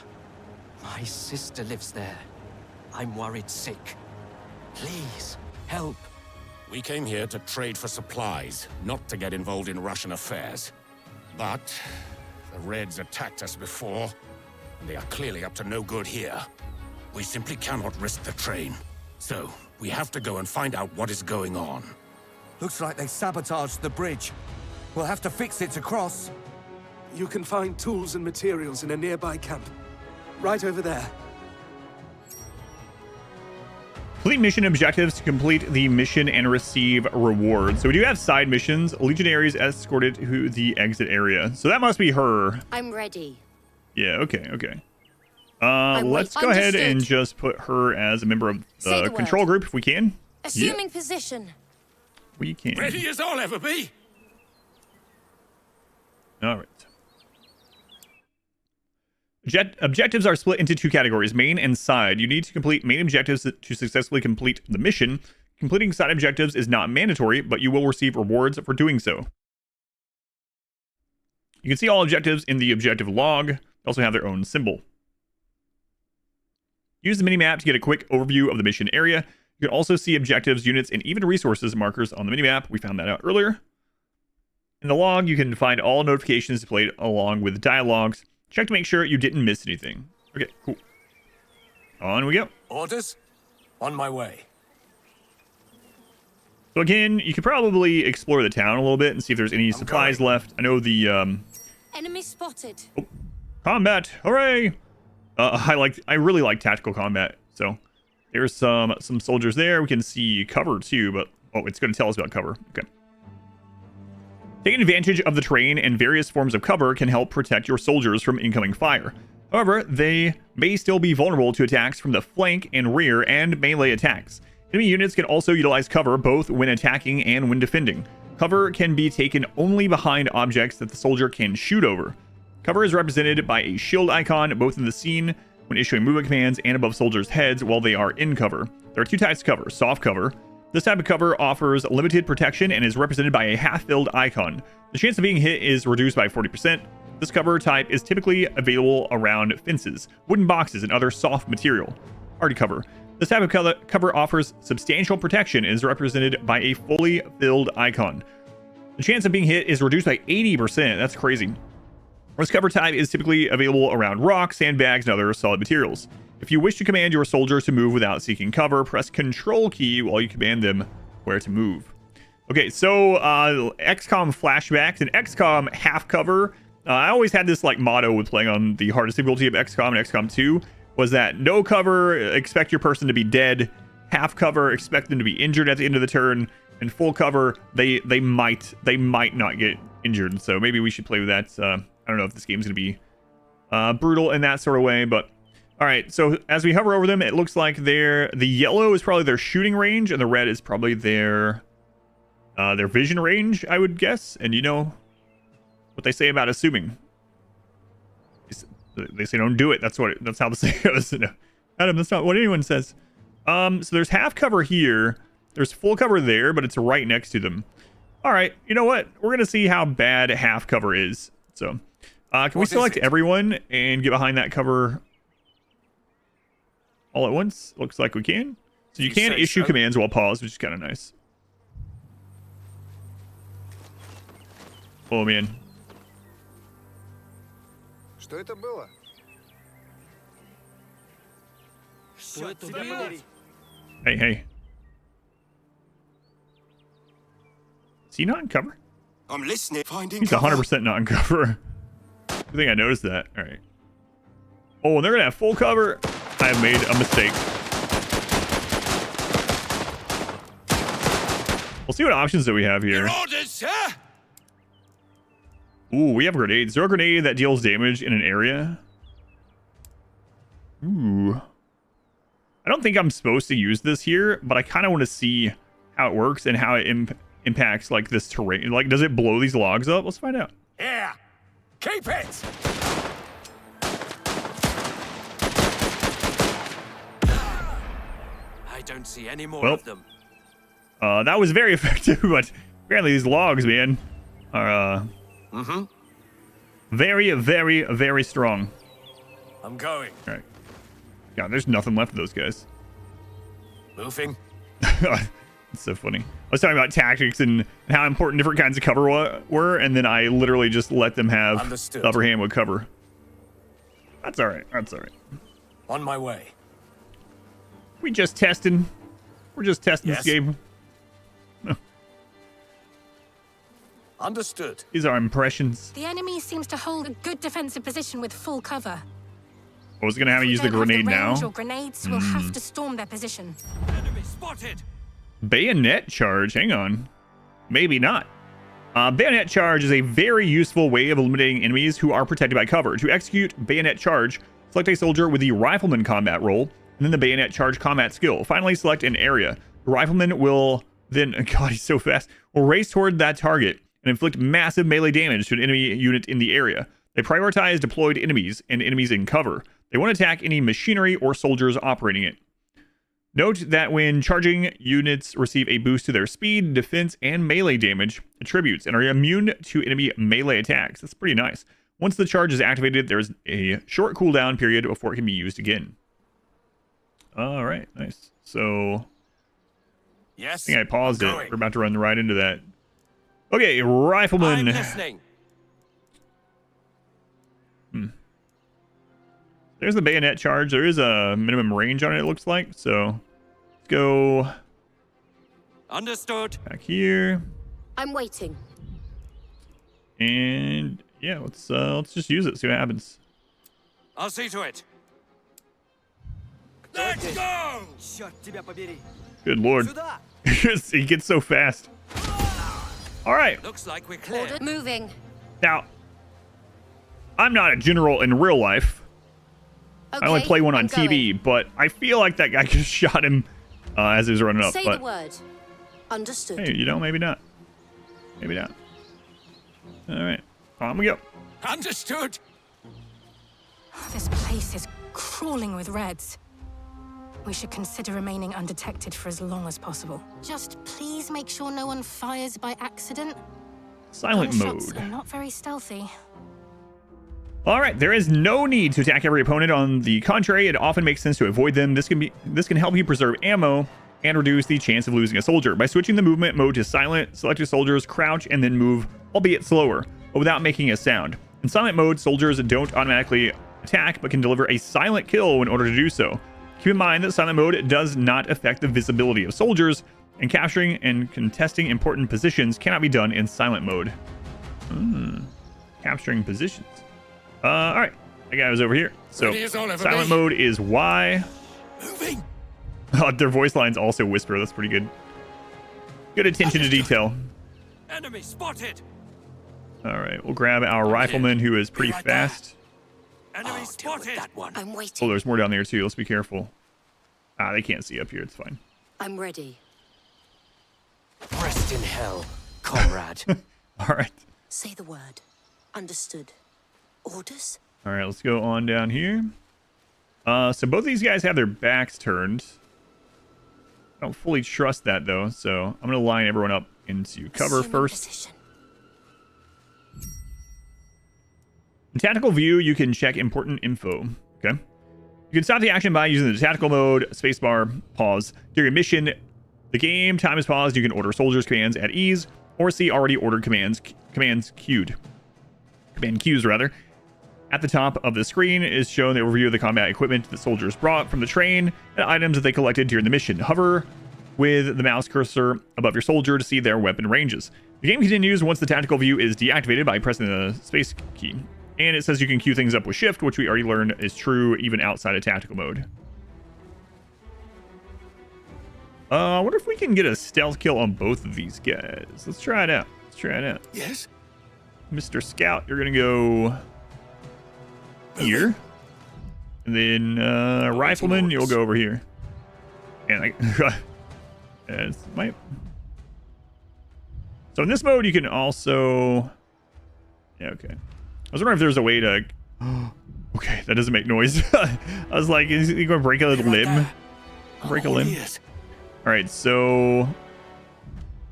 My sister lives there. I'm worried sick. Please, help. We came here to trade for supplies, not to get involved in Russian affairs. But the Reds attacked us before, and they are clearly up to no good here. We simply cannot risk the train. So, we have to go and find out what is going on. Looks like they sabotaged the bridge. We'll have to fix it to cross. You can find tools and materials in a nearby camp. Right over there. Complete mission objectives to complete the mission and receive rewards. So we do have side missions. Legionaries escorted to the exit area. So that must be her. I'm ready. Yeah, okay, okay. I'm Let's waiting. go ahead and Understood. just put her as a member of Say the the control word. group if we can. Assuming position. We can. Ready as I'll ever be! All right. Objectives are split into two categories, main and side. You need to complete main objectives to successfully complete the mission. Completing side objectives is not mandatory, but you will receive rewards for doing so. You can see all objectives in the objective log. They also have their own symbol. Use the minimap to get a quick overview of the mission area. You can also see objectives, units, and even resources markers on the minimap. We found that out earlier. In the log, you can find all notifications displayed along with dialogues. Check to make sure you didn't miss anything. Okay, cool. On we go. Orders? On my way. So again, you could probably explore the town a little bit and see if there's any supplies left. I know the Enemy spotted. combat. Hooray! I really like tactical combat. So there's some soldiers there. We can see cover too, but it's going to tell us about cover. Okay. Taking advantage of the terrain and various forms of cover can help protect your soldiers from incoming fire. However, they may still be vulnerable to attacks from the flank and rear and melee attacks. Enemy units can also utilize cover both when attacking and when defending. Cover can be taken only behind objects that the soldier can shoot over. Cover is represented by a shield icon both in the scene when issuing movement commands and above soldiers' heads while they are in cover. There are two types of cover: soft cover. This type of cover offers limited protection and is represented by a half-filled icon. The chance of being hit is reduced by 40%. This cover type is typically available around fences, wooden boxes, and other soft material. Hard cover. This type of cover offers substantial protection and is represented by a fully filled icon. The chance of being hit is reduced by 80%. That's crazy. This cover type is typically available around rocks, sandbags, and other solid materials. If you wish to command your soldiers to move without seeking cover, press Control key while you command them where to move. Okay, so XCOM flashbacks and XCOM half cover. I always had this like motto with playing on the hardest difficulty of XCOM and XCOM 2 was that no cover, expect your person to be dead. Half cover, expect them to be injured at the end of the turn. And full cover, they might not get injured. So maybe we should play with that. I don't know if this game's going to be brutal in that sort of way, but all right. So as we hover over them, it looks like the yellow is probably their shooting range, and the red is probably their vision range, I would guess. And you know what they say about assuming. They say don't do it. That's how the saying goes. No, Adam, that's not what anyone says. So there's half cover here. There's full cover there, but it's right next to them. All right. You know what? We're gonna see how bad half cover is. So, can we select everyone and get behind that cover all at once? Looks like we can. So you can issue commands while paused, which is kind of nice. Oh man. Что это было? Hey. Is he not in cover? I'm listening. Finding He's 100% not in cover. I think I noticed that. All right. Oh, and they're gonna have full cover. I have made a mistake. We'll see what options that we have here. orders, sir! Ooh, we have grenades. Throw a grenade that deals damage in an area. Ooh. I don't think I'm supposed to use this here, but I kind of want to see how it works and how it impacts like this terrain. Like, does it blow these logs up? Let's find out. Here! Keep it! I don't see any more Well, of them. That was very effective, but apparently these logs, man, are very, very, very strong. I'm going. All right. God, there's nothing left of those guys. Moving. It's so funny. I was talking about tactics and how important different kinds of cover were, and then I literally just let them have Understood. the upper hand with cover. That's all right. That's all right. On my way. We're just testing Yes. this game. Understood. These are impressions. The enemy seems to hold a good defensive position with full cover. I was gonna have If to we use the don't have grenade range now. or grenades, we'll have to storm their position. Enemy spotted. Bayonet Charge. Hang on. Maybe not. Bayonet Charge is a very useful way of eliminating enemies who are protected by cover. To execute Bayonet Charge, select a soldier with the Rifleman combat role, and then the Bayonet Charge combat skill. Finally, select an area. The Rifleman will then, God, he's so fast, will race toward that target and inflict massive melee damage to an enemy unit in the area. They prioritize deployed enemies and enemies in cover. They won't attack any machinery or soldiers operating it. Note that when charging, units receive a boost to their speed, defense, and melee damage attributes and are immune to enemy melee attacks. That's pretty nice. Once the charge is activated, there's a short cooldown period before it can be used again. All right, nice. So Yes. I think I paused it. Going. We're about to run right into that. Okay, Rifleman. I'm listening. There's the Bayonet Charge. There is a minimum range on it, it looks like. So let's go Understood. back here. I'm waiting. And yeah, let's just use it, see what happens. I'll see to it. Let's go! Good lord. He gets so fast. All right. Looks like we're clear. Order moving. Now, I'm not a general in real life. Okay, I only play one on I'm TV, going. but I feel like that guy just shot him as he was running up. Say But the word. Understood. hey, you know, maybe not. Maybe not. All right, on we go. Understood. This place is crawling with Reds. We should consider remaining undetected for as long as possible. Just please make sure no one fires by accident. Silent Gunshots mode. are not very stealthy. All right, there is no need to attack every opponent. On the contrary, it often makes sense to avoid them. This can help you preserve ammo and reduce the chance of losing a soldier. By switching the movement mode to silent, select your soldiers, crouch, and then move, albeit slower, but without making a sound. In silent mode, soldiers don't automatically attack, but can deliver a silent kill in order to do so. Keep in mind that silent mode does not affect the visibility of soldiers, and capturing and contesting important positions cannot be done in silent mode. Capturing positions. All right, that guy was over here. So Ready as I'll ever silent be. mode is Y. Moving. Their voice lines also whisper. That's pretty good. Good attention to detail. Enemy spotted. All right, we'll grab our rifleman, who is pretty right there. fast. Enemy I'll deal with spotted. that one. I'm Oh, waiting. there's more down there too. Let's be careful. They can't see up here. It's fine. I'm ready. Rest in hell, comrade. All right. Say the word. Understood. Orders? All right, let's go on down here. So both of these guys have their backs turned. I don't fully trust that though, so I'm gonna line everyone up into cover Assuming first. position. In tactical view, you can check important info. Okay. You can stop the action by using the tactical mode, spacebar, pause. During a mission, the game time is paused. You can order soldiers' commands at ease, or see already ordered commands queued. Command queues, rather. At the top of the screen is shown the overview of the combat equipment the soldiers brought from the train and items that they collected during the mission. Hover with the mouse cursor above your soldier to see their weapon ranges. The game continues once the tactical view is deactivated by pressing the space key. And it says you can queue things up with shift, which we already learned is true even outside of tactical mode. I wonder if we can get a stealth kill on both of these guys. Let's try it out. Yes? Mr. Scout, you're going to go here. And then Rifleman, you'll go over here. And so in this mode, you can also... Yeah, okay. I was wondering if there's a way to... Okay, that doesn't make noise. I was like, is he going to break a limb? Break a limb? All right, so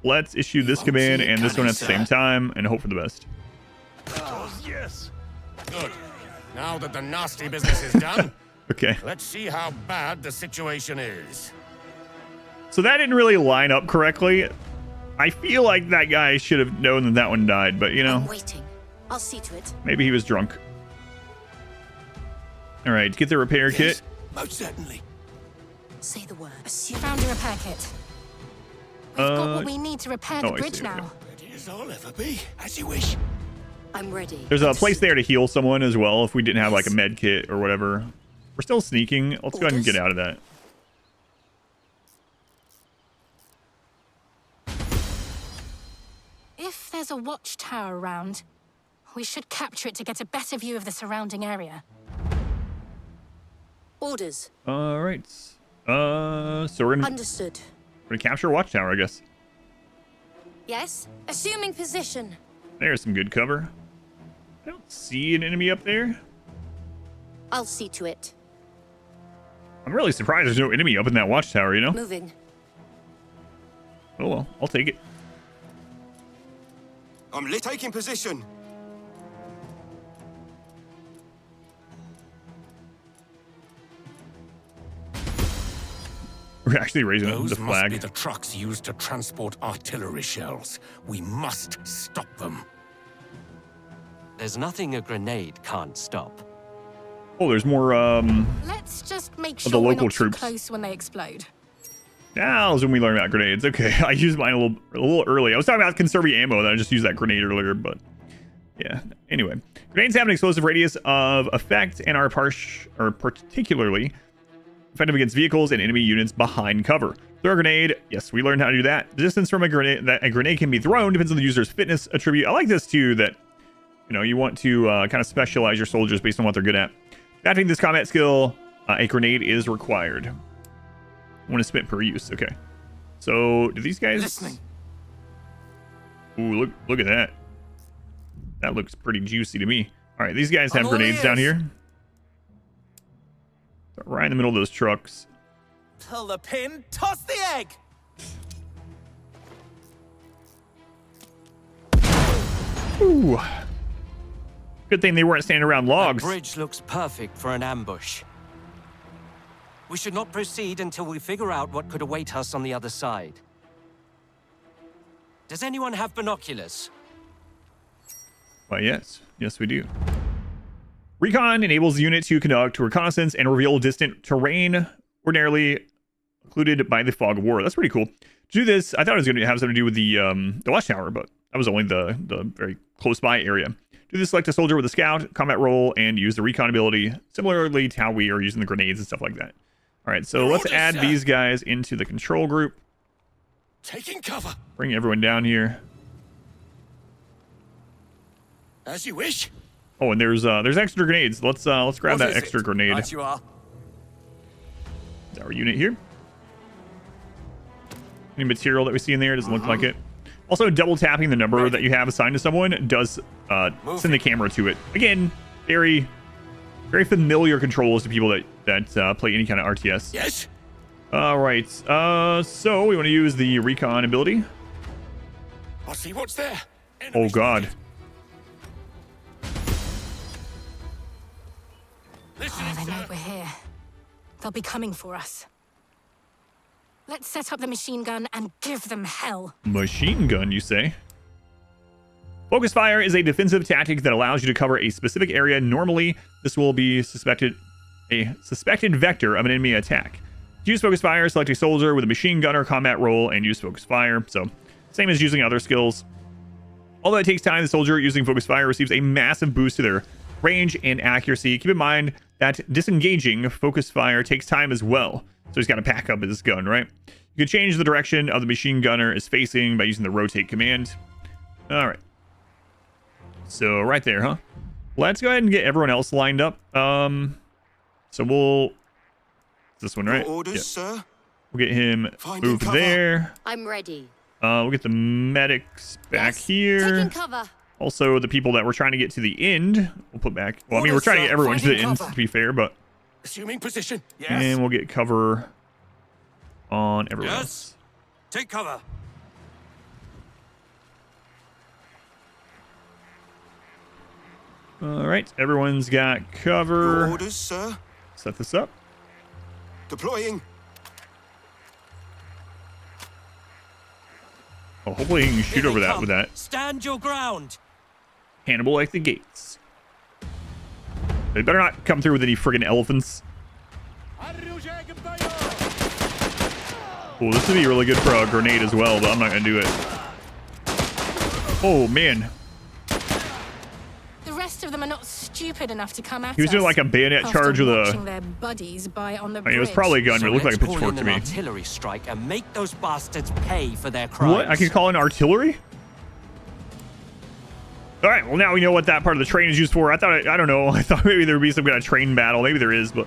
let's issue this command and this one at the same time and hope for the best. Yes. Good. Now that the nasty business is done, Okay. let's see how bad the situation is. So that didn't really line up correctly. I feel like that guy should have known that that one died, but you know, I'm waiting. I'll see to it. maybe he was drunk. All right, get the repair kit. Most certainly. Say the word. Found a repair kit. We've got what we need to repair the I bridge see, now. Ready as I'll ever be, as you wish. I'm ready. There's a place there to heal someone as well if we didn't have like a med kit or whatever. We're still sneaking. Let's go ahead and get out of that. If there's a watchtower around, we should capture it to get a better view of the surrounding area. Orders. All right. So we're gonna Understood. capture a watchtower, I guess. Yes? Assuming position. There's some good cover. I don't see an enemy up there. I'll see to it. I'm really surprised there's no enemy up in that watchtower, you know? Moving. Oh well, I'll take it. I'm taking position. We're actually raising Those the must flag. be the trucks used to transport artillery shells. We must stop them. There's nothing a grenade can't stop. Oh, there's more, Let's just make the sure we're local not too troops. close when they explode. That was when we learned about grenades. Okay, I used mine a little early. I was talking about conserving ammo, then I just used that grenade earlier, but yeah. Anyway, grenades have an explosive radius of effect and are particularly effective against vehicles and enemy units behind cover. Throw a grenade. Yes, we learned how to do that. The distance from a grenade can be thrown depends on the user's fitness attribute. I like this too, that you know you want to kind of specialize your soldiers based on what they're good at. Activating this combat skill, a grenade is required. One is spent per use. Okay. So do these guys? Listening. Ooh, look at that. That looks pretty juicy to me. All right, these guys have all grenades down ears. here. Right in the middle of those trucks. Pull the pin, toss the egg. Ooh. Good thing they weren't standing around The logs. bridge looks perfect for an ambush. We should not proceed until we figure out what could await us on the other side. Does anyone have binoculars? Why, yes. Yes, we do. Recon enables the unit to conduct reconnaissance and reveal distant terrain, ordinarily occluded by the fog of war. That's pretty cool. To do this, I thought it was going to have something to do with the Watchtower, but that was only the very close by area. Do this, select a soldier with a scout, combat role, and use the recon ability, similarly to how we are using the grenades and stuff like that. All right, so let's add these guys into the control group. Taking cover. Bring everyone down here. As you wish. Oh, and there's extra grenades. Let's grab that extra grenade. Right you are. Is our unit here? Any material that we see in there doesn't look like it. Also, double tapping the number that you have assigned to someone does send the camera to it. Again, very familiar controls to people that play any kind of RTS. Yes. All right. So we want to use the recon ability. I'll see what's there. Oh Enemies God. Listening, They know sir. we're here. They'll be coming for us. Let's set up the machine gun and give them hell. Machine gun, you say? Focus fire is a defensive tactic that allows you to cover a specific area. Normally, this will be a suspected vector of an enemy attack. To use focus fire, select a soldier with a machine gunner combat role and use focus fire. So, same as using other skills. Although it takes time, the soldier using focus fire receives a massive boost to their range and accuracy. Keep in mind that disengaging focus fire takes time as well. So he's got to pack up his gun, right? You can change the direction of the machine gunner is facing by using the rotate command. All right. So right there, huh? Let's go ahead and get everyone else lined up. So we'll... This one, right? Your orders, Yeah. sir? We'll get him Finding moved cover. there. I'm ready. We'll get the medics back Yes, here. taking cover. Also, the people that we're trying to get to the end, we'll put back. Well, I mean, we're Orders, trying to sir. get everyone to the Finding end, cover. to be fair, but... Assuming position. Yes. And we'll get cover on everyone Yes. else. Take cover. All right, everyone's got Your cover. orders, sir? Set this up. Deploying. Oh, hopefully he can shoot Here over they that come. with that. Stand your ground. Hannibal at the gates. They better not come through with any friggin' elephants. Oh, this would be really good for a grenade as well, but I'm not gonna do it. Oh man, The rest of them are not stupid enough to come at us. he was doing like a bayonet after charge with watching a. their buddies by on the I mean, it was bridge. probably a gun, but it looked like a let's call pitchfork in to an me. artillery strike and make those bastards pay for their crimes. What? I can call in artillery? All right. Well, now we know what that part of the train is used for. I don't know. I thought maybe there would be some kind of train battle. Maybe there is, but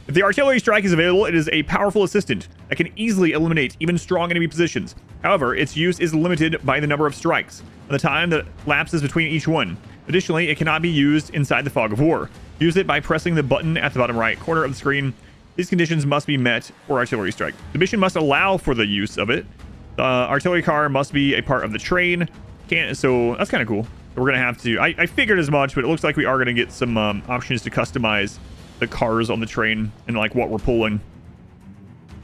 if the artillery strike is available, it is a powerful assistant that can easily eliminate even strong enemy positions. However, its use is limited by the number of strikes and the time that lapses between each one. Additionally, it cannot be used inside the fog of war. Use it by pressing the button at the bottom right corner of the screen. These conditions must be met for artillery strike. The mission must allow for the use of it. The artillery car must be a part of the train. So that's kind of cool. We're gonna have to. I figured as much, but it looks like we are gonna get some options to customize the cars on the train and like what we're pulling.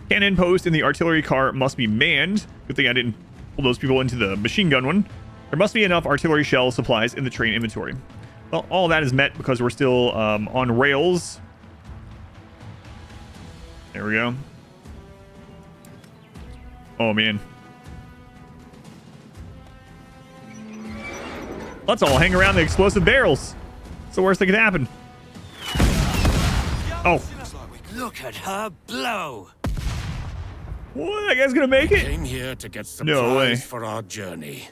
Cannon post in the artillery car must be manned. Good thing I didn't pull those people into the machine gun one. There must be enough artillery shell supplies in the train inventory. Well, all that is met because we're still on rails. There we go. Oh man. Let's all hang around the explosive barrels. It's the worst that could happen. Oh. Look at her blow. What? That guy's gonna make it? Came here to get supplies No way. for our journey.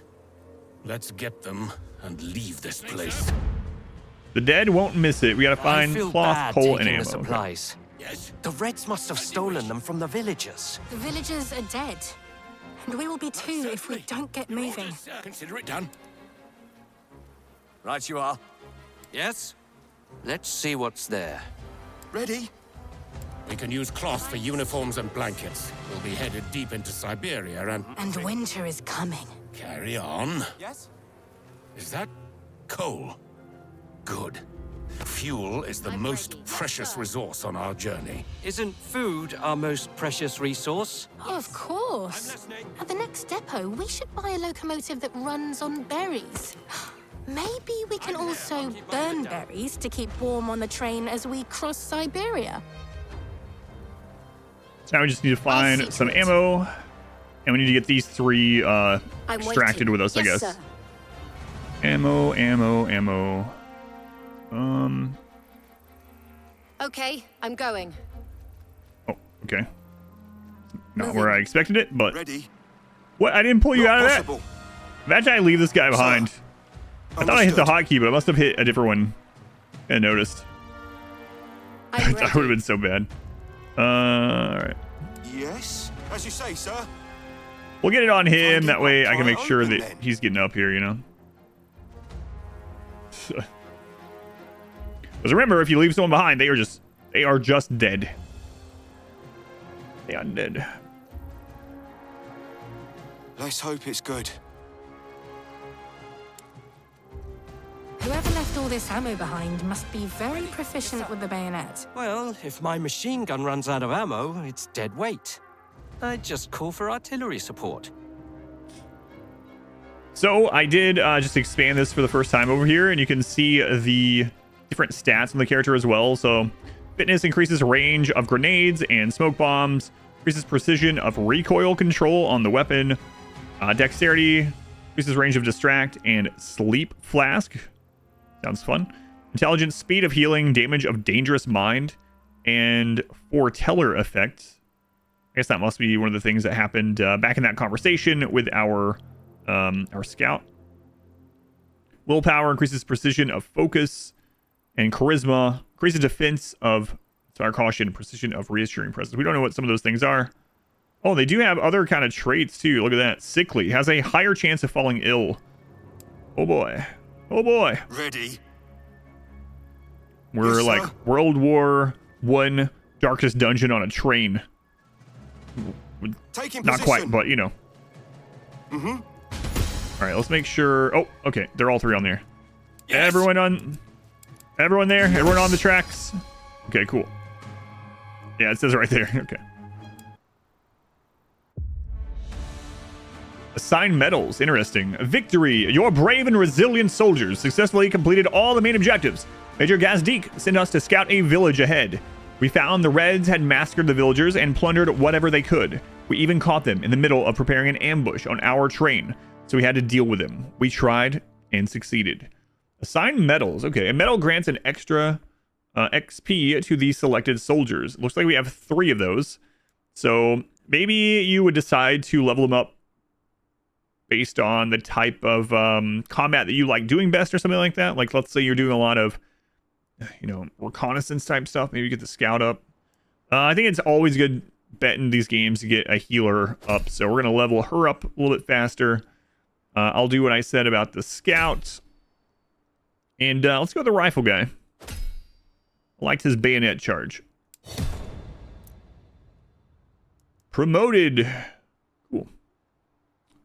Let's get them and leave this place. The dead won't miss it. We gotta I find feel cloth, bad coal, and taking ammo. the supplies. Yes. The Reds must have stolen them from the villagers. The villagers are dead. And we will be too if we don't get moving. Consider it done. Right you are. Yes? Let's see what's there. Ready? We can use cloth for uniforms and blankets. We'll be headed deep into Siberia and... And winter is coming. Carry on. Yes? Is that coal? Good. Fuel is the I'm most ready. Yes, precious sir. resource on our journey. Isn't food our most precious resource? Oh, of course. At the next depot, we should buy a locomotive that runs on berries. Maybe we can also burn berries to keep warm on the train as we cross Siberia. So now we just need to see find to some it. ammo. And we need to get these three I'm extracted waiting. with us, I Yes, guess. sir. Ammo, ammo, ammo. Okay, I'm going. Oh, okay. Not where I expected it, but... Ready? What? I didn't pull you out of that? Possible. Imagine I leave this guy behind. I thought I hit the Understood. hotkey, but I must have hit a different one. And noticed. I'm That would have ready. been so bad. Alright. Yes? As you say, sir. We'll get it on him. Finding That way I what can make fire sure open, that then. he's getting up here, you know? Because remember, if you leave someone behind, they are just dead. They are dead. Let's hope it's good. Whoever left all this ammo behind must be very proficient with the bayonet. Well, if my machine gun runs out of ammo, it's dead weight. I'd just call for artillery support. So I did just expand this for the first time over here, and you can see the different stats on the character as well. So fitness increases range of grenades and smoke bombs, increases precision of recoil control on the weapon, dexterity increases range of distract and sleep flask. Sounds fun. Intelligence, speed of healing, damage of dangerous mind, and foreteller effect. I guess that must be one of the things that happened back in that conversation with our scout. Willpower increases precision of focus, and charisma increases defense of fire caution, precision of reassuring presence. We don't know what some of those things are. Oh, they do have other kind of traits too. Look at that. Sickly has a higher chance of falling ill. Oh boy. Oh boy. Ready? We're Yes, like sir. World War I darkest dungeon on a train. Taking Not position. quite, but you know. All right, let's make sure. Oh, okay. They're all three on there. Yes. Everyone there? Everyone on the tracks? Okay, cool. Yeah, it says it right there. Okay. Assigned medals. Interesting. Victory. Your brave and resilient soldiers successfully completed all the main objectives. Major Gazdik sent us to scout a village ahead. We found the Reds had massacred the villagers and plundered whatever they could. We even caught them in the middle of preparing an ambush on our train, so we had to deal with them. We tried and succeeded. Assigned medals. Okay, a medal grants an extra XP to the selected soldiers. Looks like we have 3 of those. So maybe you would decide to level them up based on the type of combat that you like doing best or something like that. Like, let's say you're doing a lot of, you know, reconnaissance type stuff. Maybe you get the scout up. I think it's always good betting these games to get a healer up. So we're going to level her up a little bit faster. I'll do what I said about the scout. And let's go with the rifle guy. I liked his bayonet charge. Promoted. Cool.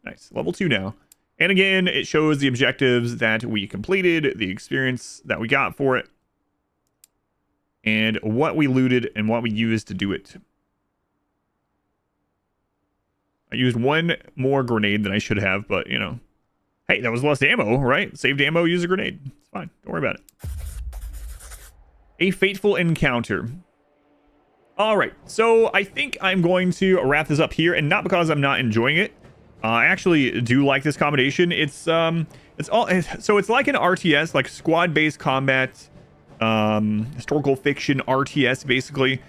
Nice. Level 2 now. And again, it shows the objectives that we completed, the experience that we got for it, and what we looted and what we used to do it. I used 1 more grenade than I should have, but, you know. Hey, that was less ammo, right? Saved ammo, use a grenade. It's fine. Don't worry about it. A Fateful Encounter. All right. So I think I'm going to wrap this up here, and not because I'm not enjoying it. I actually do like this combination. It's like an RTS, like squad-based combat, historical fiction RTS, basically.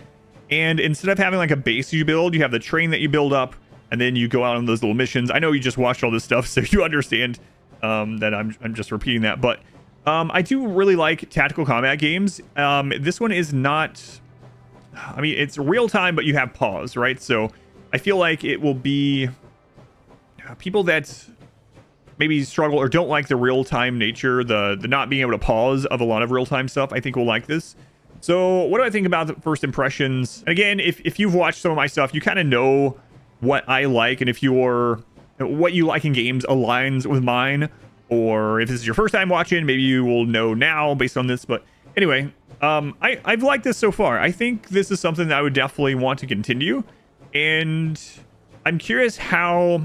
And instead of having like a base you build, you have the train that you build up, and then you go out on those little missions. I know you just watched all this stuff, so you understand that I'm just repeating that. But I do really like tactical combat games. This one is not... I mean, it's real time, but you have pause, right? So I feel like it will be... people that maybe struggle or don't like the real-time nature, the not being able to pause of a lot of real-time stuff, I think will like this. So what do I think about the first impressions? Again, if you've watched some of my stuff, you kind of know what I like, and if what you like in games aligns with mine, or if this is your first time watching, maybe you will know now based on this. But anyway, I've liked this so far. I think this is something that I would definitely want to continue, and I'm curious how,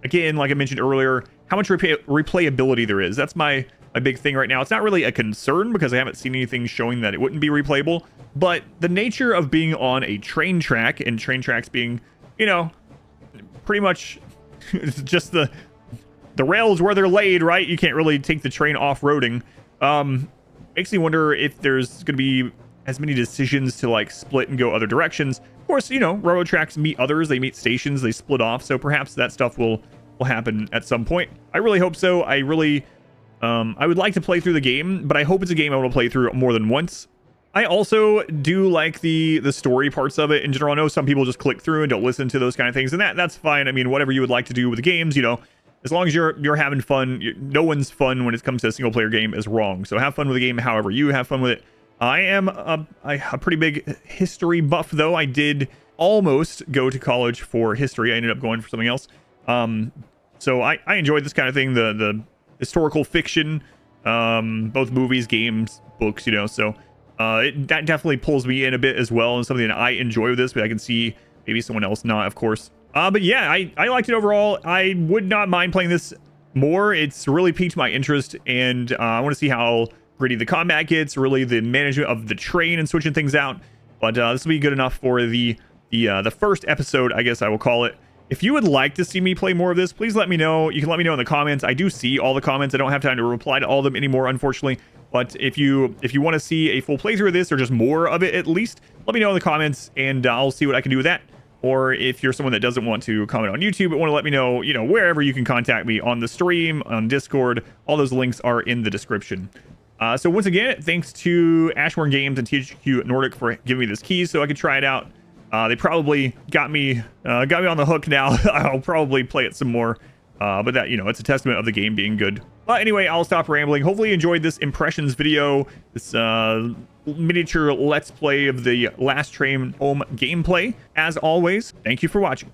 again, like I mentioned earlier, how much replayability there is. That's my big thing right now. It's not really a concern because I haven't seen anything showing that it wouldn't be replayable, but the nature of being on a train track, and train tracks being, you know, pretty much just the rails where they're laid, right? You can't really take the train off-roading. Makes me wonder if there's going to be as many decisions to like split and go other directions. Of course, you know, railroad tracks meet others, they meet stations, they split off, so perhaps that stuff will happen at some point. I really hope so. I really I would like to play through the game, but I hope it's a game I want to play through more than once. I also do like the story parts of it in general. I know some people just click through and don't listen to those kind of things, and that's fine. I mean, whatever you would like to do with the games, you know, as long as you're having fun. No one's fun when it comes to a single player game is wrong. So have fun with the game however you have fun with it. I am a pretty big history buff, though. I did almost go to college for history. I ended up going for something else. So I enjoyed this kind of thing, the historical fiction, both movies, games, books, you know, so that definitely pulls me in a bit as well, and something that I enjoy with this, but I can see maybe someone else not, of course. But yeah, I liked it overall. I would not mind playing this more. It's really piqued my interest, and I want to see how gritty the combat gets, really the management of the train and switching things out. But this will be good enough for the first episode, I guess I will call it. If you would like to see me play more of this, please let me know. You can let me know in the comments. I do see all the comments. I don't have time to reply to all of them anymore, unfortunately. But if you want to see a full playthrough of this, or just more of it at least, let me know in the comments, and I'll see what I can do with that. or if you're someone that doesn't want to comment on YouTube but want to let me know, you know, wherever, you can contact me on the stream, on Discord. All those links are in the description. So once again, thanks to Ashmore Games and THQ Nordic for giving me this key so I could try it out. They probably got me on the hook now. I'll probably play it some more. But that, you know, it's a testament of the game being good. But anyway, I'll stop rambling. Hopefully you enjoyed this impressions video, this miniature let's play of the Last Train Home gameplay. As always, thank you for watching.